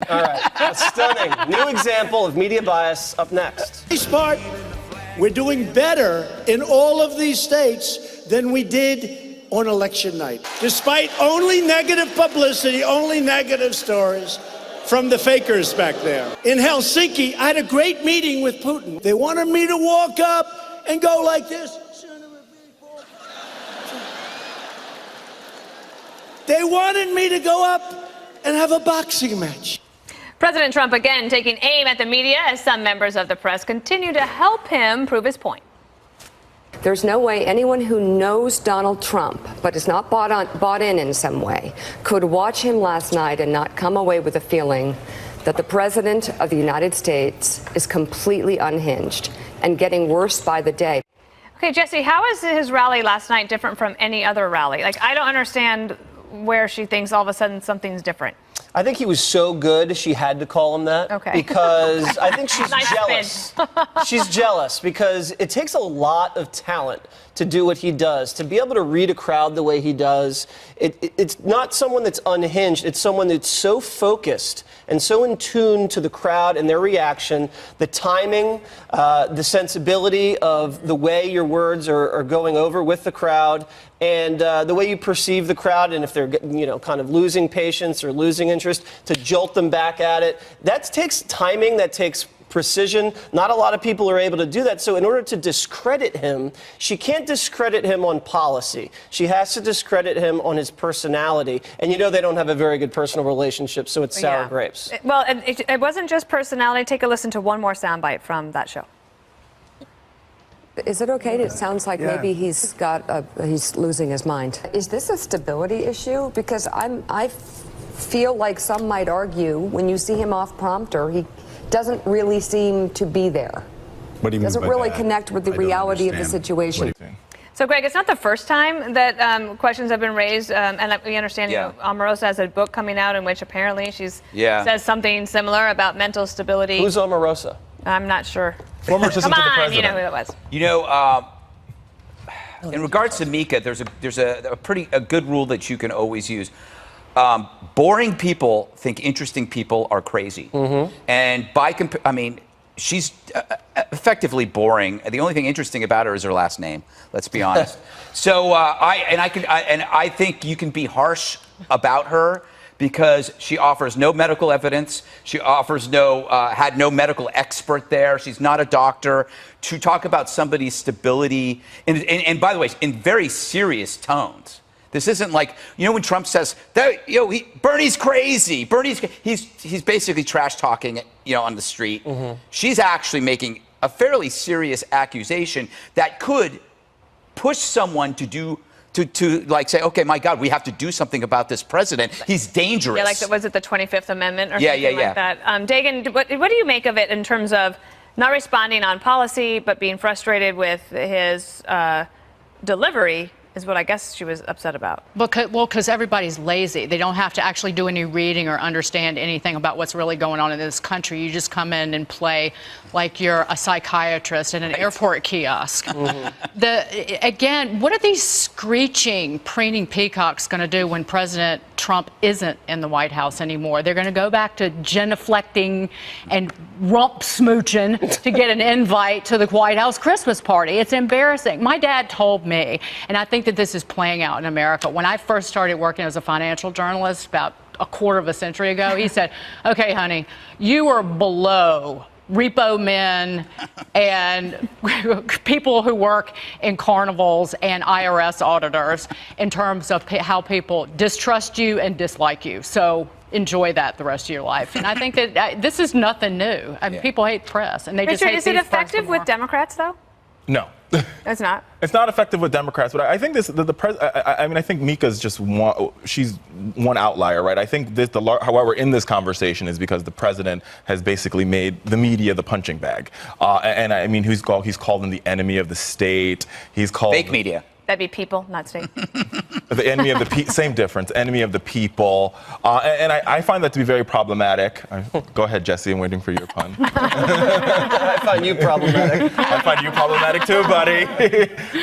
All right. A stunning new example of media bias up next. Smart. We're doing better in all of these states than we did on election night, despite only negative publicity, only negative stories from the fakers back there. In Helsinki, I had a great meeting with Putin. They wanted me to walk up and go like this. They wanted me to go up and have a boxing match. President Trump again taking aim at the media as some members of the press continue to help him prove his point. There's no way anyone who knows Donald Trump, but is not bought in some way, could watch him last night and not come away with a feeling that the President of the United States is completely unhinged and getting worse by the day. Okay, Jesse, how is his rally last night different from any other rally? Like, I don't understand where she thinks all of a sudden something's different. I think he was so good she had to call him that. Okay. Because I think she's Nice jealous. She's jealous because it takes a lot of talent to do what he does, to be able to read a crowd the way he does. It's not someone that's unhinged. It's someone that's so focused and so in tune to the crowd and their reaction, the timing, the sensibility of the way your words are going over with the crowd, and the way you perceive the crowd, and if they're, kind of losing patience or losing interest, to jolt them back at it. That takes timing, that takes precision. Not a lot of people are able to do that. So in order to discredit him, she can't discredit him on policy. She has to discredit him on his personality. And they don't have a very good personal relationship, so it's sour grapes. Well, it wasn't just personality. Take a listen to one more soundbite from that show. Is it okay? It sounds like maybe he's losing his mind. Is this a stability issue? Because I feel like some might argue when you see him off prompter, he doesn't really seem to be there. What do you mean doesn't by really that? connect with the reality of the situation. So, Greg, it's not the first time that questions have been raised, and we understand Omarosa has a book coming out in which apparently she's says something similar about mental stability. Who's Omarosa? I'm not sure. Former assistant Come to the on, president. you know who that was. In regards to Mika, there's a good rule that you can always use. Boring people think interesting people are crazy, and she's effectively boring. The only thing interesting about her is her last name. Let's be honest. So I think you can be harsh about her because she offers no medical evidence. She offers had no medical expert there. She's not a doctor. To talk about somebody's stability, and by the way, in very serious tones. This isn't like, when Trump says, Bernie's crazy. He's basically trash talking, on the street. She's actually making a fairly serious accusation that could push someone to say, okay, my God, we have to do something about this president. He's dangerous. Yeah, was it the 25th Amendment or something like that? Dagan, what do you make of it in terms of not responding on policy, but being frustrated with his delivery? Is what I guess she was upset about. Because everybody's lazy. They don't have to actually do any reading or understand anything about what's really going on in this country. You just come in and play like you're a psychiatrist in an airport kiosk. Again, what are these screeching, preening peacocks going to do when President Trump isn't in the White House anymore? They're going to go back to genuflecting and rump smooching to get an invite to the White House Christmas party. It's embarrassing. My dad told me, and I think that this is playing out in America. When I first started working as a financial journalist about a quarter of a century ago, he said, okay, honey, you are below repo men and people who work in carnivals and IRS auditors in terms of how people distrust you and dislike you. So enjoy that the rest of your life. And I think that this is nothing new. I mean, people hate press, and they just hate is it these effective with Democrats, though? No. It's not. It's not effective with Democrats, but I think I think Mika's just she's one outlier, right? I think however, in this conversation is because the president has basically made the media the punching bag, and I mean he's called them the enemy of the state. He's called fake media. That'd be people, not state. The enemy of the same difference. Enemy of the people, and I find that to be very problematic. Go ahead, Jesse. I'm waiting for your pun. I find you problematic. I find you problematic too, buddy.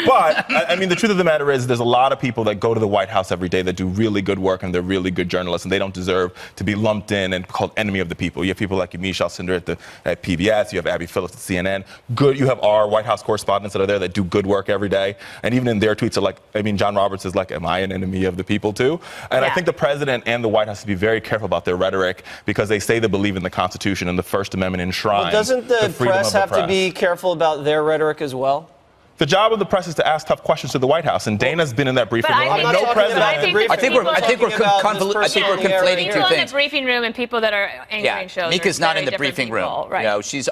But I mean, the truth of the matter is, there's a lot of people that go to the White House every day that do really good work, and they're really good journalists, and they don't deserve to be lumped in and called enemy of the people. You have people like Yamiche Alcindor at PBS. You have Abby Phillips at CNN. Good. You have our White House correspondents that are there that do good work every day, and even in their tweets are like, I mean, John Roberts is like, am I an enemy of the people too? And I think the president and the White House have to be very careful about their rhetoric, because they say they believe in the Constitution and the First Amendment enshrines. Well, doesn't the press have to be careful about their rhetoric as well? The job of the press is to ask tough questions to the White House, and Dana's been in that briefing room. I think we're conflating two people in things. the briefing room and people that are anchoring shows. Mika's not in the briefing room. Right. You know, she's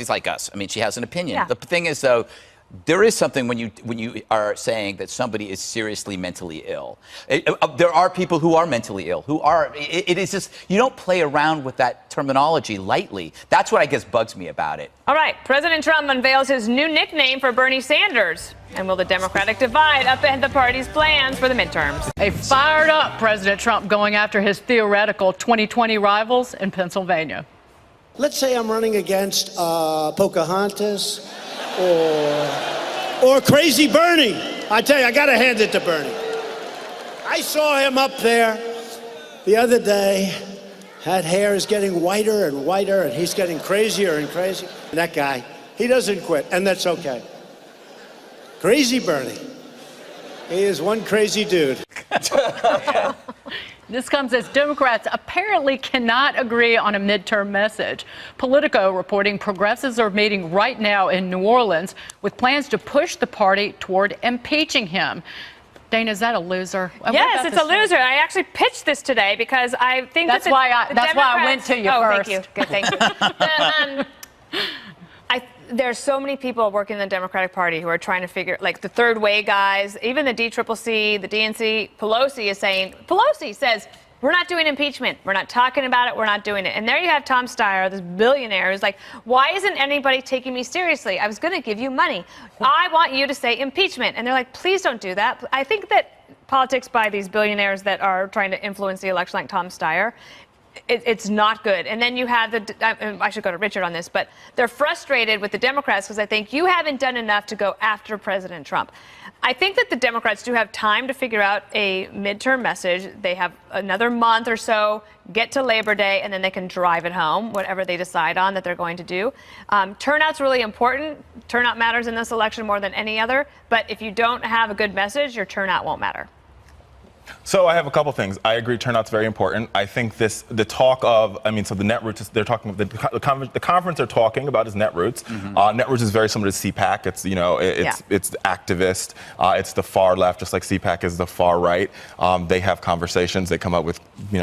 like us. I mean, she has an opinion. Yeah. The thing is, though, there is something when you are saying that somebody is seriously mentally ill. There are people who are mentally ill, who are. It is just, you don't play around with that terminology lightly. That's what I guess bugs me about it. All right, President Trump unveils his new nickname for Bernie Sanders. And will the Democratic divide upend the party's plans for the midterms? A fired up President Trump going after his theoretical 2020 rivals in Pennsylvania. Let's say I'm running against Pocahontas or Crazy Bernie. I tell you, I got to hand it to Bernie. I saw him up there the other day. That hair is getting whiter and whiter, and he's getting crazier and crazier. That guy, he doesn't quit, and that's okay. Crazy Bernie. He is one crazy dude. This comes as Democrats apparently cannot agree on a midterm message. Politico reporting progressives are meeting right now in New Orleans with plans to push the party toward impeaching him. Dana, is that a loser? Yes, it's a loser. I actually pitched this today because I think that's why I went to you first. Thank you. Good, thank you. There's so many people working in the Democratic Party who are trying to figure, like the third way guys, even the DCCC, the DNC. Pelosi says, we're not doing impeachment. We're not talking about it. We're not doing it. And there you have Tom Steyer, this billionaire, who's like, why isn't anybody taking me seriously? I was going to give you money. I want you to say impeachment. And they're like, please don't do that. I think that politics by these billionaires that are trying to influence the election, like Tom Steyer, it's not good. And then you have I should go to Richard on this, but they're frustrated with the Democrats because I think you haven't done enough to go after President Trump. I think that the Democrats do have time to figure out a midterm message. They have another month or so, get to Labor Day, and then they can drive it home, whatever they decide on that they're going to do. Turnout's really important. Turnout matters in this election more than any other. But if you don't have a good message, your turnout won't matter. So I have a couple things. I agree, turnout's very important. I think the talk of, so the Netroots, they're talking, the conference they're talking about is Netroots. Mm-hmm. Netroots is very similar to CPAC. It's, it's activist. It's the far left, just like CPAC is the far right. They have conversations. They come up with,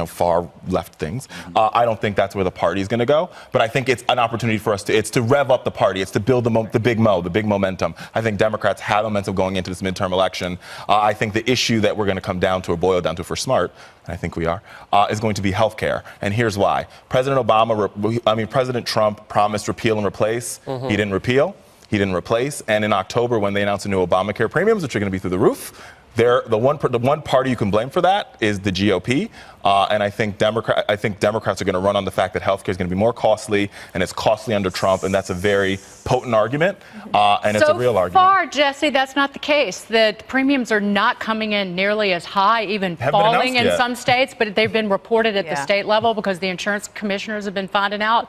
far left things. Mm-hmm. I don't think that's where the party is going to go, but I think it's an opportunity for us it's to rev up the party. It's to build the big momentum. I think Democrats have momentum going into this midterm election. I think the issue that we're going to come down to, or boil down to if we're smart, and I think we are, is going to be health care. And here's why. President Trump promised repeal and replace. Mm-hmm. He didn't repeal. He didn't replace. And in October, when they announced the new Obamacare premiums, which are going to be through the roof, the one party you can blame for that is the GOP. And I think Democrats are going to run on the fact that healthcare is going to be more costly, and it's costly under Trump, and that's a very potent argument, and it's a real argument. So far, Jesse, that's not the case. The premiums are not coming in nearly as high, even falling in some states, but they've been reported at the state level because the insurance commissioners have been finding out.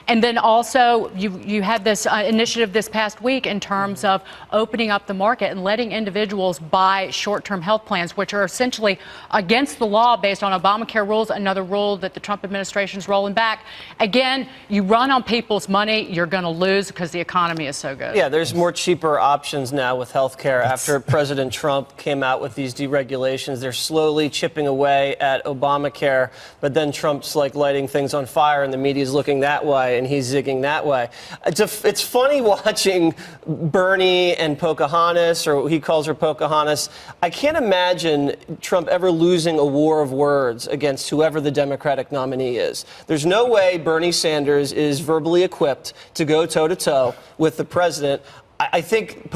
And then also, you had this initiative this past week in terms of opening up the market and letting individuals buy short-term health plans, which are essentially against the law based on Obamacare rules, another rule that the Trump administration is rolling back. Again, you run on people's money, you're going to lose because the economy is so good. Yeah, there's more cheaper options now with health care. After President Trump came out with these deregulations, they're slowly chipping away at Obamacare, but then Trump's like lighting things on fire and the media's looking that way and he's zigging that way. It's funny watching Bernie and Pocahontas, or he calls her Pocahontas. I can't imagine Trump ever losing a war of words against whoever the Democratic nominee is. There's no way Bernie Sanders is verbally equipped to go toe-to-toe with the president. I think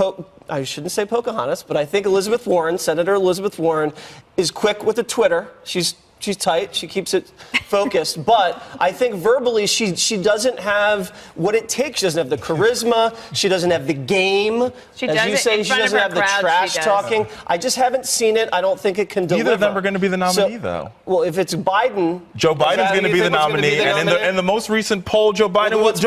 I shouldn't say Pocahontas, but I think Elizabeth Warren, Senator Elizabeth Warren, is quick with the Twitter. She's tight. She keeps it focused. But I think verbally she doesn't have what it takes. She doesn't have the charisma. She doesn't have the game. She As does you it say, in she front of doesn't her have the crowd, trash she does. talking. I just haven't seen it. I don't think it can deliver. Neither of them are going to be the nominee, though. Well, if it's Biden, Joe Biden's going to be the nominee, and in the most recent poll, Joe Biden was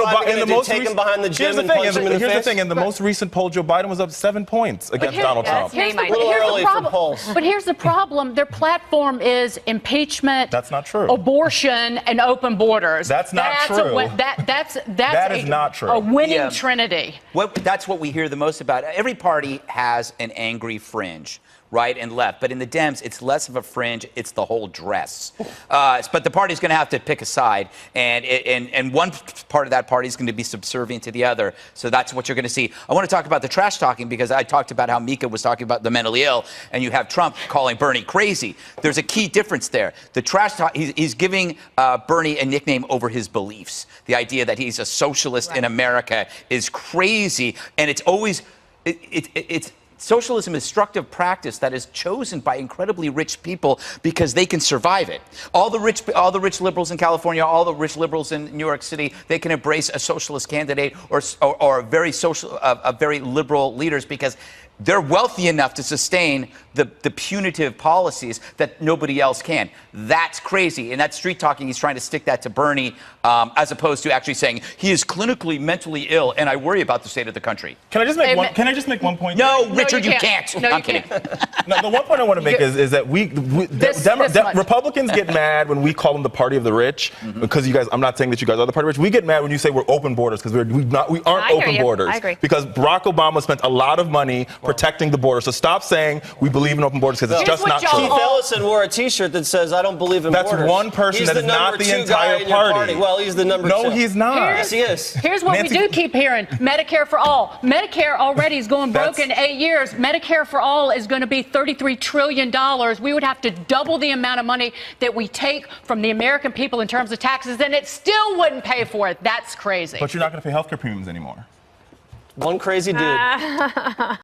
take him behind the gym and punch him in the face? Here's the thing: in the most recent poll, Joe Biden was up 7 points against Donald Trump. Here's the, A little early for polls. But here's the problem: their platform is impeachment. That's not true. Abortion and open borders. That's not true. That is not true. A winning Yeah. trinity. That's what we hear the most about. Every party has an angry fringe, right and left. But in the Dems, it's less of a fringe; it's the whole dress. But the party's going to have to pick a side, and one part of that party is going to be subservient to the other. So that's what you're going to see. I want to talk about the trash talking because I talked about how Mika was talking about the mentally ill, and you have Trump calling Bernie crazy. There's a key difference there. The trash talk, he's giving Bernie a nickname over his beliefs. The idea that he's a socialist in America is crazy, and it's always it's. Socialism is destructive practice that is chosen by incredibly rich people because they can survive it. All the rich liberals in California, all the rich liberals in New York City, they can embrace a socialist candidate or a very liberal leaders because they're wealthy enough to sustain the punitive policies that nobody else can. That's crazy. And that street talking, he's trying to stick that to Bernie as opposed to actually saying he is clinically mentally ill and I worry about the state of the country. Can I just make one point? No, Richard, you can't. No, I'm you kidding. can't. No, the one point I want to make is that Republicans get mad when we call them the party of the rich because you guys. I'm not saying that you guys are the party of the rich. We get mad when you say we're open borders because we aren't open borders. I agree. Because Barack Obama spent a lot of money protecting the border. So stop saying we believe in open borders because it's just not true. Keith Ellison wore a T-shirt that says "I don't believe in borders." That's one person. He's That the is not number the 2 entire guy in your party. Well, he's the number 2. No, he's not. Yes, he is. Here's what Nancy- we do keep hearing: Medicare for all. Medicare already is going broke in 8 years. Medicare for all is going to be $33 trillion. We would have to double the amount of money that we take from the American people in terms of taxes, and it still wouldn't pay for it. That's crazy. But you're not going to pay healthcare premiums anymore. One crazy dude.